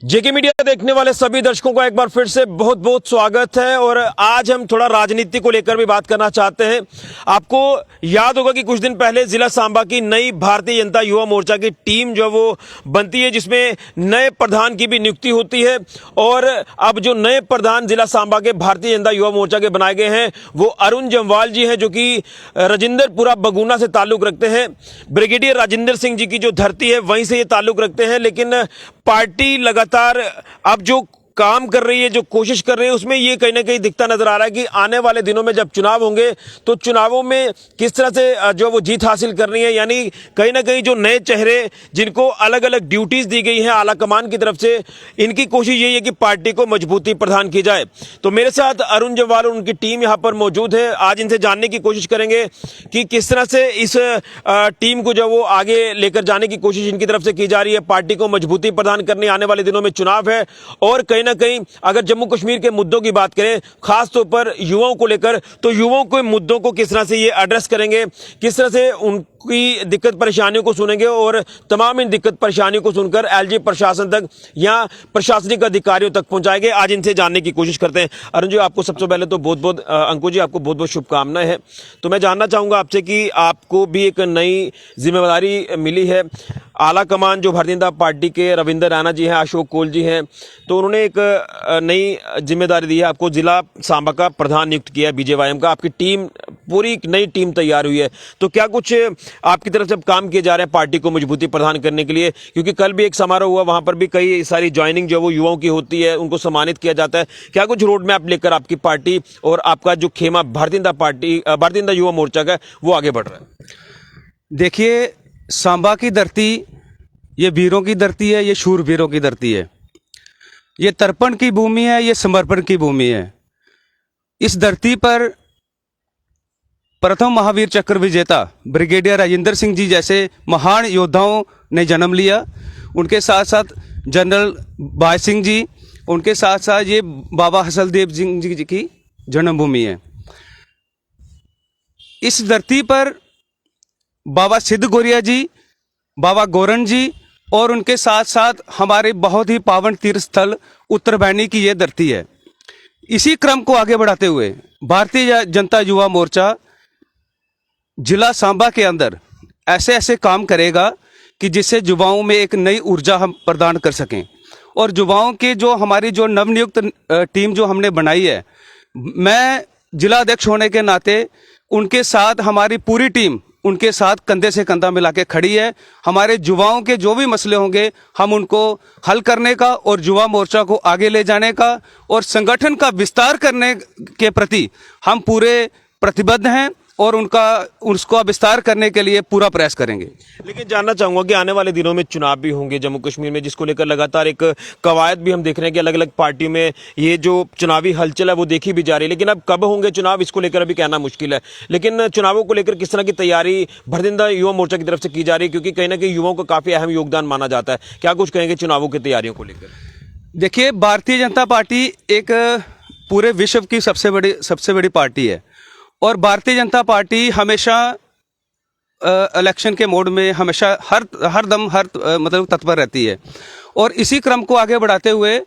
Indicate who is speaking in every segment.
Speaker 1: जेके media देखने वाले सभी दर्शकों का एक बार फिर से बहुत बहुत स्वागत है। और आज हम थोड़ा राजनीति को लेकर भी बात करना चाहते हैं। आपको याद होगा कि कुछ दिन पहले जिला सांबा की नई भारतीय जनता युवा मोर्चा की टीम जो वो बनती है, जिसमें नए प्रधान की भी नियुक्ति होती है। और अब जो नए प्रधान जिला सांबा के भारतीय जनता युवा मोर्चा के बनाए गए हैं वो अरुण जम्वाल जी हैं, जो कि राजेंद्रपुरा बगुना से ताल्लुक रखते हैं। ब्रिगेडियर राजेंद्र सिंह जी की जो धरती है वहीं से ये ताल्लुक रखते हैं। लेकिन पार्टी लगातार अब जो काम कर रही है, जो कोशिश कर रही है, उसमें ये कहीं ना कहीं दिखता नजर आ रहा है कि आने वाले दिनों में जब चुनाव होंगे तो चुनावों में किस तरह से जो वो जीत हासिल कर रही है। यानी कहीं ना कहीं जो नए चेहरे जिनको अलग अलग ड्यूटीज दी गई हैं आला कमान की तरफ से, इनकी कोशिश यही है कि पार्टी को मजबूती प्रदान की जाए। तो मेरे साथ अरुण जम्वाल और उनकी टीम यहाँ पर मौजूद है। आज इनसे जानने की कोशिश करेंगे कि किस तरह से इस टीम को जो वो आगे लेकर जाने की कोशिश इनकी तरफ से की जा रही है, पार्टी को मजबूती प्रदान करने। आने वाले दिनों में चुनाव है और कहीं ना कहीं अगर जम्मू कश्मीर के मुद्दों की बात करें, खास तौर पर युवाओं को लेकर, तो युवाओं के मुद्दों को किस तरह से ये एड्रेस करेंगे, किस तरह से उनकी दिक्कत परेशानियों को सुनेंगे और तमाम इन दिक्कत परेशानियों को सुनकर एलजी प्रशासन तक या प्रशासनिक अधिकारियों तक पहुंचाएंगे। आज इनसे जानने की कोशिश करते हैं। अरुण जी, आपको सबसे पहले तो बहुत बहुत अंकुर जी, आपको बहुत बहुत शुभकामनाएं हैं। तो मैं जानना चाहूंगा आपसे कि आपको भी एक नई जिम्मेदारी मिली है। आला कमान जो भारतीय जनता पार्टी के रविंद्र रैना जी हैं, अशोक कोल जी हैं, तो उन्होंने एक नई जिम्मेदारी दी है आपको, जिला सांबा का प्रधान नियुक्त किया है बीजेवाईएम का। आपकी टीम, पूरी एक नई टीम तैयार हुई है, तो क्या कुछ आपकी तरफ से काम किए जा रहे हैं पार्टी को मजबूती प्रदान करने के लिए? क्योंकि कल भी एक समारोह हुआ, वहां पर भी कई सारी ज्वाइनिंग जो वो युवाओं की होती है, उनको सम्मानित किया जाता है। क्या कुछ रोड मैप लेकर आपकी पार्टी और आपका जो खेमा भारतीय जनता युवा मोर्चा का वो आगे बढ़ रहा है?
Speaker 2: देखिए, सांबा की धरती ये वीरों की धरती है, ये शूरवीरों की धरती है, ये तर्पण की भूमि है, ये समर्पण की भूमि है। इस धरती पर प्रथम महावीर चक्र विजेता ब्रिगेडियर राजेंद्र सिंह जी जैसे महान योद्धाओं ने जन्म लिया। उनके साथ साथ जनरल भाई सिंह जी, उनके साथ साथ ये बाबा हसलदेव सिंह जी की जन्मभूमि है। इस धरती पर बाबा सिद्ध गोरिया जी, बाबा गोरन जी और उनके साथ साथ हमारे बहुत ही पावन तीर्थ स्थल उत्तरबैनी की ये धरती है। इसी क्रम को आगे बढ़ाते हुए भारतीय जनता युवा मोर्चा जिला सांबा के अंदर ऐसे ऐसे काम करेगा कि जिससे युवाओं में एक नई ऊर्जा हम प्रदान कर सकें। और युवाओं के जो हमारी जो नवनियुक्त टीम जो हमने बनाई है, मैं जिला अध्यक्ष होने के नाते उनके साथ हमारी पूरी टीम उनके साथ कंधे से कंधा मिला के खड़ी है। हमारे युवाओं के जो भी मसले होंगे हम उनको हल करने का और युवा मोर्चा को आगे ले जाने का और संगठन का विस्तार करने के प्रति हम पूरे प्रतिबद्ध हैं और उसको विस्तार करने के लिए पूरा प्रयास करेंगे।
Speaker 1: लेकिन जानना चाहूंगा कि आने वाले दिनों में चुनाव भी होंगे जम्मू कश्मीर में, जिसको लेकर लगातार एक कवायद भी हम देख रहे हैं कि अलग अलग पार्टियों में ये जो चुनावी हलचल है वो देखी भी जा रही है। लेकिन अब कब होंगे चुनाव, इसको लेकर अभी कहना मुश्किल है। लेकिन चुनावों को लेकर किस तरह की तैयारी भारतीय जनता युवा मोर्चा की तरफ से की जा रही है, क्योंकि कहीं ना कहीं युवाओं का काफी अहम योगदान माना जाता है? क्या कुछ कहेंगे चुनावों की तैयारियों को लेकर?
Speaker 2: देखिए, भारतीय जनता पार्टी एक पूरे विश्व की सबसे बड़ी पार्टी है और भारतीय जनता पार्टी हमेशा इलेक्शन के मोड में हमेशा हर दम मतलब तत्पर रहती है। और इसी क्रम को आगे बढ़ाते हुए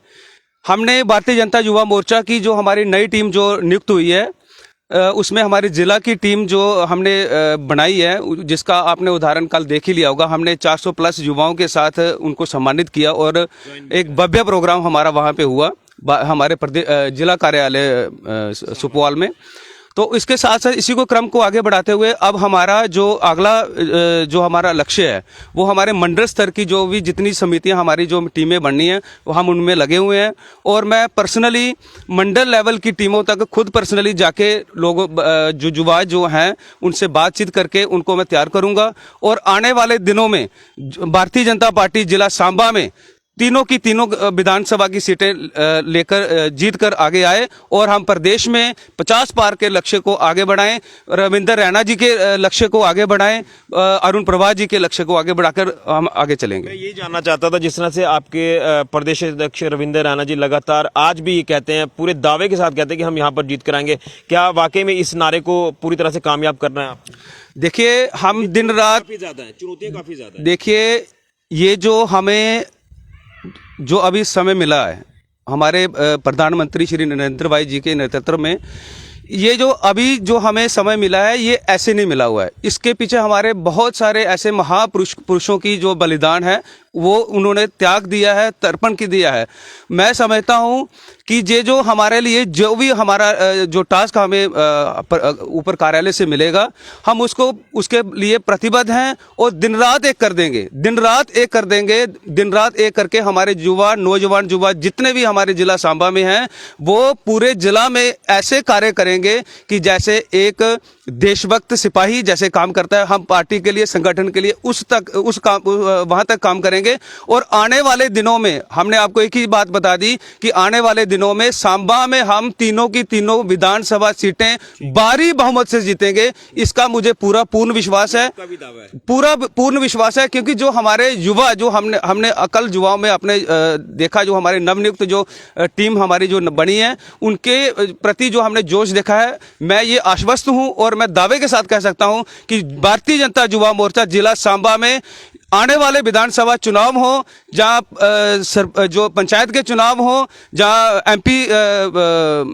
Speaker 2: हमने भारतीय जनता युवा मोर्चा की जो हमारी नई टीम जो नियुक्त हुई है, उसमें हमारी जिला की टीम जो हमने बनाई है, जिसका आपने उदाहरण कल देख ही लिया होगा। हमने 400 प्लस युवाओं के साथ उनको सम्मानित किया और एक भव्य प्रोग्राम हमारा वहाँ पे हुआ हमारे जिला कार्यालय सुपौल में। तो इसके साथ साथ इसी को क्रम को आगे बढ़ाते हुए अब हमारा जो अगला जो हमारा लक्ष्य है वो हमारे मंडल स्तर की जो भी जितनी समितियां हमारी जो टीमें बननी है वो हम उनमें लगे हुए हैं। और मैं पर्सनली मंडल लेवल की टीमों तक खुद पर्सनली जाके लोगों जो युवा जो हैं उनसे बातचीत करके उनको मैं तैयार करूंगा। और आने वाले दिनों में भारतीय जनता पार्टी जिला सांबा में तीनों की तीनों विधानसभा की सीटें लेकर जीत कर आगे आए और हम प्रदेश में 50 पार के लक्ष्य को आगे बढ़ाएं, रविंद्र रैना जी के लक्ष्य को आगे बढ़ाएं, अरुण प्रभा जी के लक्ष्य को आगे बढ़ाकर हम आगे चलेंगे।
Speaker 1: मैं ये जानना चाहता था, जिस तरह से आपके प्रदेश अध्यक्ष रविंद्र रैना जी लगातार आज भी ये कहते हैं, पूरे दावे के साथ कहते हैं कि हम यहाँ पर जीत कराएंगे, क्या वाकई में इस नारे को पूरी तरह से कामयाब करना है आप?
Speaker 2: देखिए, हम दिन रात
Speaker 1: काफी ज्यादा है, चुनौतियां काफी ज्यादा है।
Speaker 2: देखिए, ये जो हमें जो अभी समय मिला है हमारे प्रधानमंत्री श्री नरेंद्र भाई जी के नेतृत्व में, ये जो अभी जो हमें समय मिला है ये ऐसे नहीं मिला हुआ है। इसके पीछे हमारे बहुत सारे ऐसे पुरुषों की जो बलिदान है वो उन्होंने त्याग दिया है, तर्पण की दिया है। मैं समझता हूँ कि ये जो हमारे लिए जो भी हमारा जो टास्क हमें ऊपर कार्यालय से मिलेगा, हम उसको उसके लिए प्रतिबद्ध हैं और दिन रात एक कर देंगे, दिन रात एक कर देंगे, दिन रात एक करके हमारे युवा नौजवान युवा जितने भी हमारे जिला सांबा में हैं वो पूरे जिला में ऐसे कार्य करेंगे कि जैसे एक देशभक्त सिपाही जैसे काम करता है, हम पार्टी के लिए संगठन के लिए वहां तक काम करेंगे। और आने वाले दिनों में हमने आपको एक ही बात बता दी कि आने वाले दिनों में सांबा में हम तीनों की तीनों विधानसभा सीटें भारी बहुमत से जीतेंगे। इसका मुझे पूर्ण विश्वास है, पूरा पूर्ण विश्वास है। क्योंकि जो हमारे युवा जो हमने अकल युवाओं में अपने देखा, जो हमारे नवनियुक्त जो टीम हमारी जो बनी है उनके प्रति जो हमने जोश देखा है, मैं ये आश्वस्त हूं और मैं दावे के साथ कह सकता हूं कि भारतीय जनता युवा मोर्चा जिला सांबा में आने वाले विधानसभा चुनाव हो, जहाँ जो पंचायत के चुनाव हो, जहाँ एमपी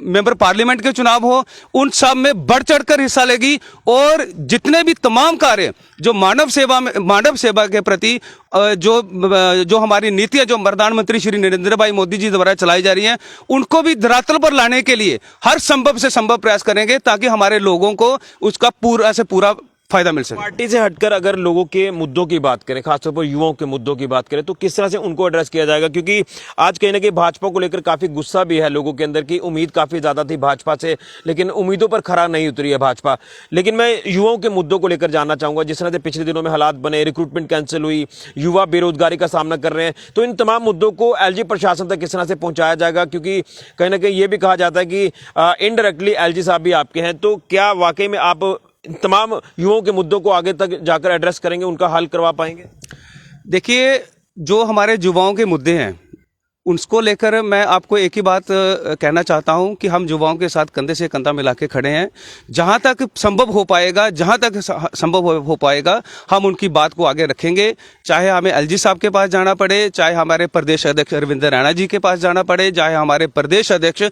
Speaker 2: मेंबर पार्लियामेंट के चुनाव हो, उन सब में बढ़ चढ़कर हिस्सा लेगी। और जितने भी तमाम कार्य जो मानव सेवा के प्रति जो हमारी नीतियाँ जो प्रधानमंत्री श्री नरेंद्र भाई मोदी जी द्वारा चलाई जा रही हैं, उनको भी धरातल पर लाने के लिए हर संभव से संभव प्रयास करेंगे ताकि हमारे लोगों को उसका पूरा से पूरा फायदा मिल सके।
Speaker 1: पार्टी से हटकर अगर लोगों के मुद्दों की बात करें, खासतौर पर युवाओं के मुद्दों की बात करें, तो किस तरह से उनको एड्रेस किया जाएगा? क्योंकि आज कहीं ना कहीं भाजपा को लेकर काफी गुस्सा भी है लोगों के अंदर की उम्मीद काफी ज्यादा थी भाजपा से, लेकिन उम्मीदों पर खरा नहीं उतरी है भाजपा। लेकिन मैं युवाओं के मुद्दों को लेकर जानना चाहूंगा। जिस तरह से पिछले दिनों में हालात बने, रिक्रूटमेंट कैंसिल हुई, युवा बेरोजगारी का सामना कर रहे हैं, तो इन तमाम मुद्दों को एलजी प्रशासन तक किस तरह से पहुंचाया जाएगा? क्योंकि कहीं ना कहीं ये भी कहा जाता है कि इनडायरेक्टली एलजी साहब भी आपके हैं, तो क्या वाकई में आप तमाम युवाओं के मुद्दों को आगे तक जाकर एड्रेस करेंगे, उनका हल करवा पाएंगे?
Speaker 2: देखिए, जो हमारे युवाओं के मुद्दे हैं उसको लेकर मैं आपको एक ही बात कहना चाहता हूं कि हम युवाओं के साथ कंधे से कंधा मिला के खड़े हैं। जहां तक संभव हो पाएगा, जहां तक संभव हो पाएगा हम उनकी बात को आगे रखेंगे। चाहे हमें एलजी साहब के पास जाना पड़े, चाहे हमारे प्रदेश अध्यक्ष रविंद्र रैना जी के पास जाना पड़े, चाहे हमारे प्रदेश अध्यक्ष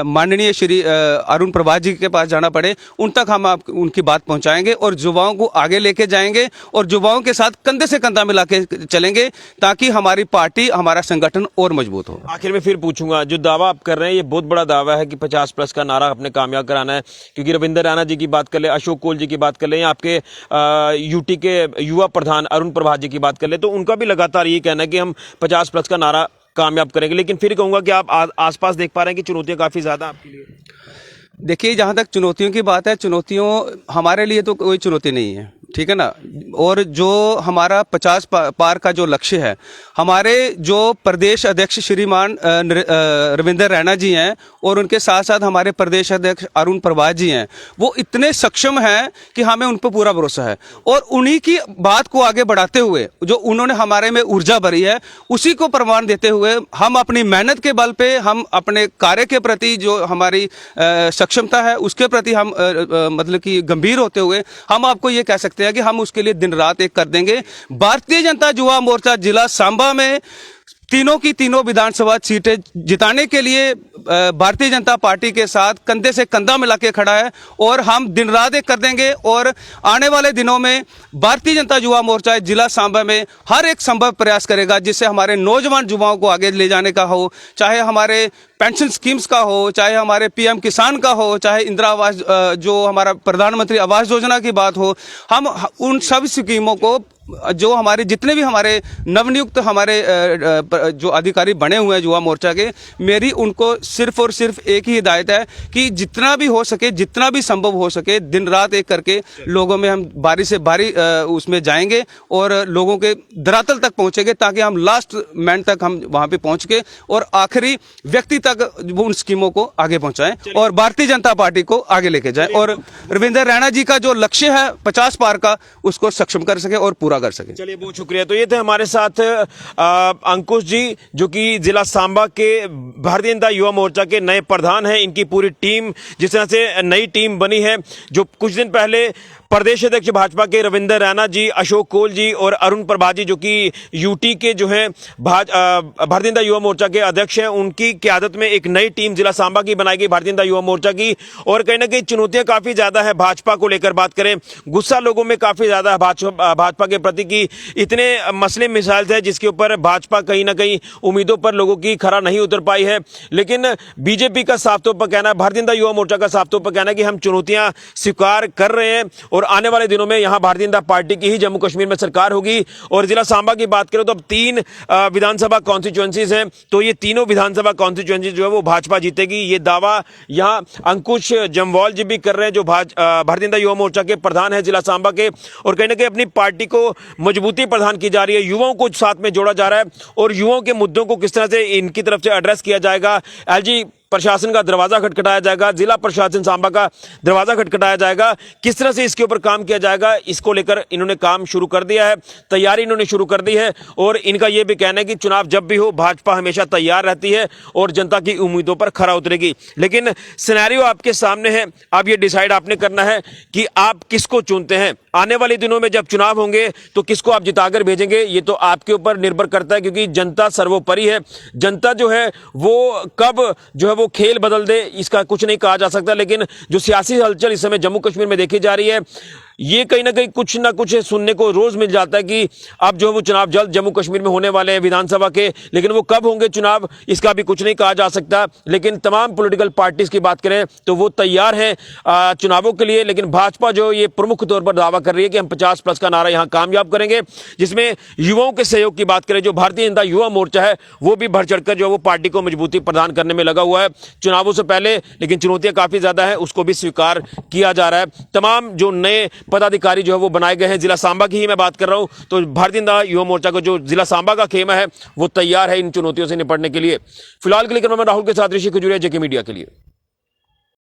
Speaker 2: माननीय श्री अरुण प्रभात जी के पास जाना पड़े, उन तक हम उनकी बात पहुंचाएंगे और युवाओं को आगे लेके जाएंगे और युवाओं के साथ कंधे से कंधा मिला के चलेंगे ताकि हमारी पार्टी, हमारा संगठन और मजबूत हो।
Speaker 1: आखिर में फिर पूछूंगा, जो दावा आप कर रहे हैं ये बहुत बड़ा दावा है कि 50+ का नारा अपने कामयाब कराना है। क्योंकि रविंद्र रैना जी की बात कर ले, अशोक कोल जी की बात कर ले, या आपके यूटी के युवा प्रधान अरुण प्रभात जी की बात कर ले, तो उनका भी लगातार ये कहना है कि हम 50+ का नारा कामयाब करेंगे। लेकिन फिर कहूंगा कि आप आसपास देख पा रहे हैं कि चुनौतियां काफी ज्यादा आपके लिए।
Speaker 2: देखिए, जहाँ तक चुनौतियों की बात है, चुनौतियों हमारे लिए तो कोई चुनौती नहीं है, ठीक है ना। और जो हमारा 50 पार का जो लक्ष्य है, हमारे जो प्रदेश अध्यक्ष श्रीमान रविंद्र रैना जी हैं और उनके साथ साथ हमारे प्रदेश अध्यक्ष अरुण प्रभात जी हैं, वो इतने सक्षम हैं कि हमें उन पर पूरा भरोसा है। और उन्हीं की बात को आगे बढ़ाते हुए जो उन्होंने हमारे में ऊर्जा भरी है, उसी को प्रमाण देते हुए हम अपनी मेहनत के बल पे, हम अपने कार्य के प्रति जो हमारी सक्षमता है उसके प्रति हम मतलब कि गंभीर होते हुए हम आपको ये कह सकते हैं कि हम उसके लिए दिन रात एक कर देंगे। भारतीय जनता युवा मोर्चा जिला सांबा में तीनों की तीनों विधानसभा सीटें जिताने के लिए भारतीय जनता पार्टी के साथ कंधे से कंधा मिला के खड़ा है और हम दिन रात एक कर देंगे। और आने वाले दिनों में भारतीय जनता युवा मोर्चा जिला सांबा में हर एक संभव प्रयास करेगा जिससे हमारे नौजवान युवाओं को आगे ले जाने का हो, चाहे हमारे पेंशन स्कीम्स का हो, चाहे हमारे पीएम किसान का हो, चाहे इंदिरा आवास जो हमारा प्रधानमंत्री आवास योजना की बात हो। हम उन सब स्कीमों को, जो हमारे जितने भी हमारे नवनियुक्त हमारे जो अधिकारी बने हुए हैं युवा मोर्चा के, मेरी उनको सिर्फ और सिर्फ एक ही हिदायत है कि जितना भी हो सके, जितना भी संभव हो सके, दिन रात एक करके लोगों में हम बारी से बारी उसमें जाएंगे और लोगों के धरातल तक पहुंचेंगे ताकि हम लास्ट मैन तक हम वहां पे पहुंच के और आखिरी व्यक्ति तक उन स्कीमों को आगे पहुंचाएं और भारतीय जनता पार्टी को आगे लेके जाएं और रविंद्र रैना जी का जो लक्ष्य है 50 पार का, उसको सक्षम कर सके और पूरा कर सके।
Speaker 1: चलिए, बहुत शुक्रिया। तो ये थे हमारे साथ अंकुश जी, जो कि जिला सांबा के भारतीय जनता युवा मोर्चा के नए प्रधान हैं। इनकी पूरी टीम, जिस तरह से नई टीम बनी है, जो कुछ दिन पहले प्रदेश अध्यक्ष भाजपा के रविंदर रैना जी, अशोक कोल जी और अरुण प्रभा जी, जो कि यूटी के जो है भारतीय जनता युवा मोर्चा के अध्यक्ष हैं, उनकी क़यादत में एक नई टीम जिला सांबा की बनाई गई भारतीय जनता युवा मोर्चा की। और कहीं ना कहीं चुनौतियां काफी ज्यादा है भाजपा को लेकर बात करें, गुस्सा लोगों में काफी ज्यादा है भाजपा के प्रति की इतने मसले मिसाइल है जिसके ऊपर भाजपा कहीं ना कहीं उम्मीदों पर लोगों की खरा नहीं उतर पाई है। लेकिन बीजेपी का साफ तौर पर कहना है, भारतीय जनता युवा मोर्चा का साफ तौर पर कहना है कि हम चुनौतियां स्वीकार कर रहे हैं और आने वाले दिनों में यहां भारतीय जनता पार्टी की ही जम्मू कश्मीर में सरकार होगी। और जिला सांबा की बात करें तो अब 3 विधानसभा कॉन्स्टिट्यूएंसीज हैं, तो ये तीनों विधानसभा कॉन्स्टिट्यूएंसी जो है वो भाजपा जीतेगी, ये दावा यहां अंकुश जम्वाल जी भी कर रहे हैं, जो भारतीय जनता युवा मोर्चा के प्रधान है जिला सांबा के। और कहीं ना कहीं अपनी पार्टी को मजबूती प्रदान की जा रही है, युवाओं को साथ में जोड़ा जा रहा है और युवाओं के मुद्दों को किस तरह से इनकी तरफ से एड्रेस किया जाएगा, एलजी प्रशासन का दरवाजा खटखटाया जाएगा, जिला प्रशासन सांबा का दरवाजा खटखटाया जाएगा, किस तरह से इसके ऊपर काम किया जाएगा, इसको लेकर इन्होंने काम शुरू कर दिया है, तैयारी इन्होंने शुरू कर दी है। और इनका यह भी कहना है कि चुनाव जब भी हो भाजपा हमेशा तैयार रहती है और जनता की उम्मीदों पर खरा उतरेगी। लेकिन सिनेरियो आपके सामने है, अब ये डिसाइड आपने करना है कि आप किसको चुनते हैं। आने वाले दिनों में जब चुनाव होंगे तो किसको आप जिताकर भेजेंगे, ये तो आपके ऊपर निर्भर करता है, क्योंकि जनता सर्वोपरि है। जनता जो है वो कब जो है वो खेल बदल दे इसका कुछ नहीं कहा जा सकता। लेकिन जो सियासी हलचल इस समय जम्मू कश्मीर में देखी जा रही है, ये कहीं ना कुछ सुनने को रोज मिल जाता है कि अब जो है वो चुनाव जल्द जम्मू कश्मीर में होने वाले हैं विधानसभा के, लेकिन वो कब होंगे चुनाव इसका भी कुछ नहीं कहा जा सकता। लेकिन तमाम पॉलिटिकल पार्टीज की बात करें तो वो तैयार हैं चुनावों के लिए। लेकिन भाजपा जो ये प्रमुख तौर पर दावा कर रही है कि हम 50+ का नारा यहां कामयाब करेंगे, जिसमें युवाओं के सहयोग की बात करें, जो भारतीय जनता युवा मोर्चा है वो भी बढ़ चढ़कर जो है वो पार्टी को मजबूती प्रदान करने में लगा हुआ है चुनावों से पहले। लेकिन चुनौतियां काफी ज्यादा है, उसको भी स्वीकार किया जा रहा है। तमाम जो नए पदाधिकारी जो है वो बनाए गए हैं, जिला सांबा की ही मैं बात कर रहा हूं, तो भारतीय जनता युवा मोर्चा को जो जिला सांबा का खेमा है वो तैयार है इन चुनौतियों से निपटने के लिए। फिलहाल के लिए मैं राहुल के साथ ऋषि खजूरिया, जेके मीडिया के लिए।